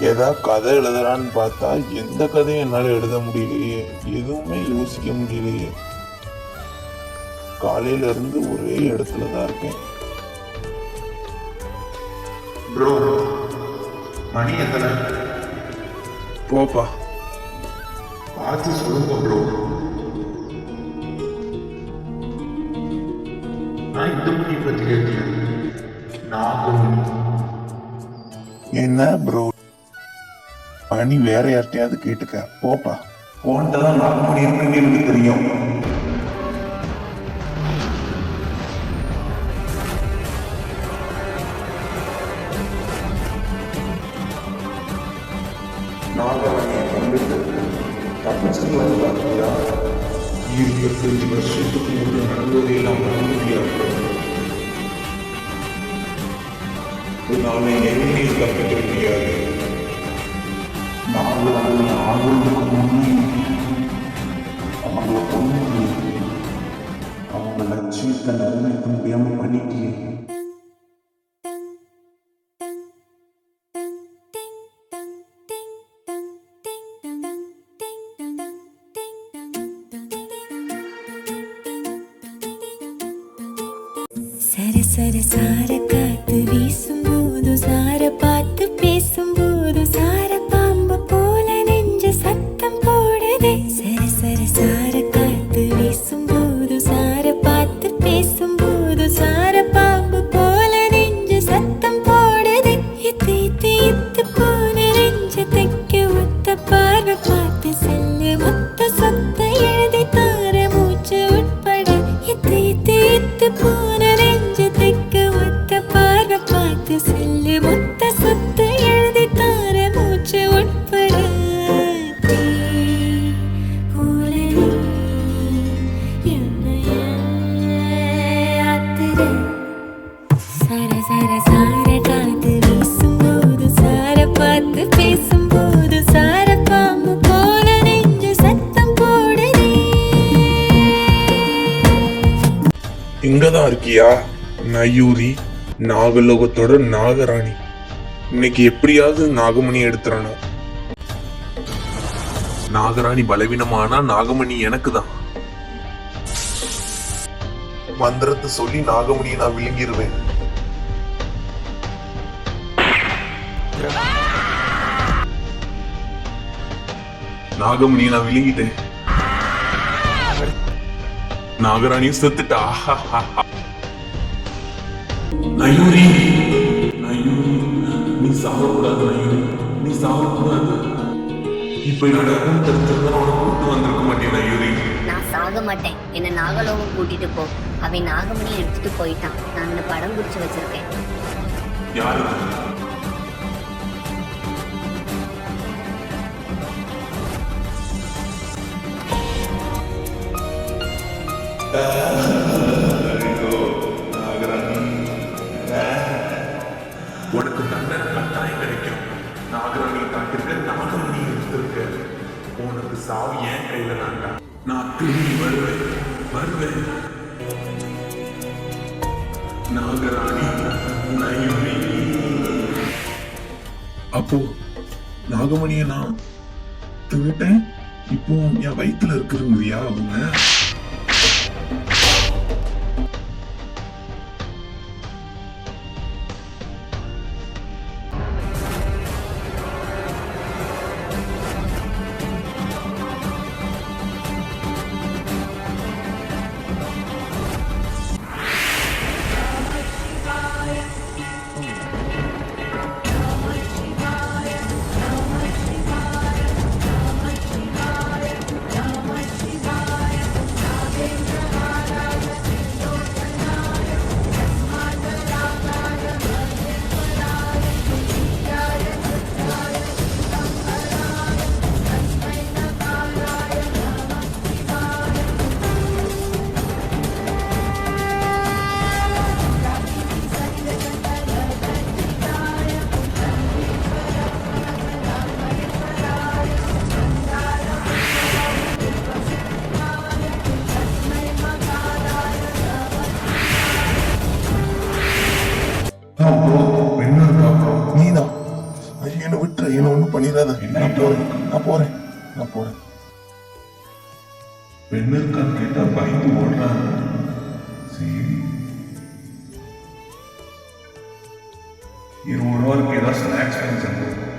ஏதாவது கதை எழுதுறான்னு பார்த்தா எந்த கதையும் என்னால எழுத முடியலையே, எதுவுமே யோசிக்க முடியலையே. காலையில இருந்து ஒரே இடத்துல தான் இருக்கேன். ப்ரோ, மணி எத்தனை? போப்பா, பார்த்து சொல்லுங்க ப்ரோ. நான் இந்த மணி பத்தி கேட்கல, நாகமணி. என்ன ப்ரோ, மணி வேற யார்ட்டையாவது கேட்டுக்க. போப்பா, போன்ட்டதான் நாகமணி இருக்குன்னு எனக்கு தெரியும். நாகமணியை கொண்டுட்டு தப்பிச்சிடலாம் பார்த்தியா? 25 வருஷத்துக்கு முன்பு நடந்ததையெல்லாம் மறக்க முடியாது. நாளை எங்கேயும் தப்பிக்க முடியாது. நாகமணி ஆகுறதுக்கு முன்னே அவங்கள கொண்டு அவங்க லட்சியத்தை நிறைவேற்ற முடியாம பண்ணிட்டே. சர சர சார காத்து வீசும்போது சார பார்த்து பேசும்போது சார பாம்பு போல நெஞ்ச சத்தம் போடுதே. சர சர சார காத்து வீசும்போது சார பார்த்து பேசும்போது சார பாம்பு போல நெஞ்ச சத்தம் போடுதே. இத்து இத்து இத்து போன நெஞ்ச தைக்க ஒத்த பார்வை பார்த்து செல்லு மொத்த சொத்த எழுதி தார மூச்சு உட்பட. இத்து இத்து இத்து போன செல்லு மொத்த சொத்து எழுதி தார மூச்சு உட்பட. சர சர சார காத்து வீசும்போது சார பார்த்து பேசும்போது சார பாம்பு போல நெஞ்சு சத்தம் போடுதே. இங்கதான் இருக்கியா நயூரி, நாகலோகத்தோட நாகராணி? இன்னைக்கு எப்படியாவது நாகமணி எடுத்துறணும். நாகராணி பலவீனமானா நாகமணி எனக்கு தான். மந்திரத்தை சொல்லி நாகமணியை நான் விழுங்கிருவேன். நாகமணியை நான் விழுங்கிட்டேன். நாகராணியும் செத்துட்டா. நயூரி, நயூரி, நீ சாகக்கூடாது. நயூரி, நீ சாகக்கூடாது. இப்ப நடக்கும் தெரிஞ்சிருந்தா அவனை கூட்டு வந்திருக்க மாட்டேன். நயூரி, நான் சாக மாட்டேன். என்ன நாகலோகம் கூட்டிட்டு போ. அவன் நாகமணியை எடுத்துட்டு போயிட்டான். நான் இந்த படம் குறிச்சு வச்சிருக்கேன். யாரு? உனக்கு தண்டனை கட்டாயம் கிடைக்கும். நாகராணியை காட்டிருக்க, நாகமணி எடுத்திருக்க. உனக்கு சாவி என் கையில வேண்டாம். நான் திரும்பி வருவேன். நாகராணி, நயூரி. அப்போ நாகமணியை நான் தின்னுட்டேன். இப்போ என் வயிற்றுல இருக்கிறவங்கயா அவங்க? ப்ரோ பெண்ணு இருக்கா ப்ரோ? நீதான். ஐயோ, என்னை விட்டுற, என்ன ஒன்றும் பண்ணிடாத. நான் போறேன். பெண்ணு இருக்கான்னு கேட்டா பயந்து ஓடுறாங்க. சரி, 20 ரூபாய்க்கு ஏதாவது ஸ்நாக்ஸ் வாங்கி சாப்பிடுவோம்.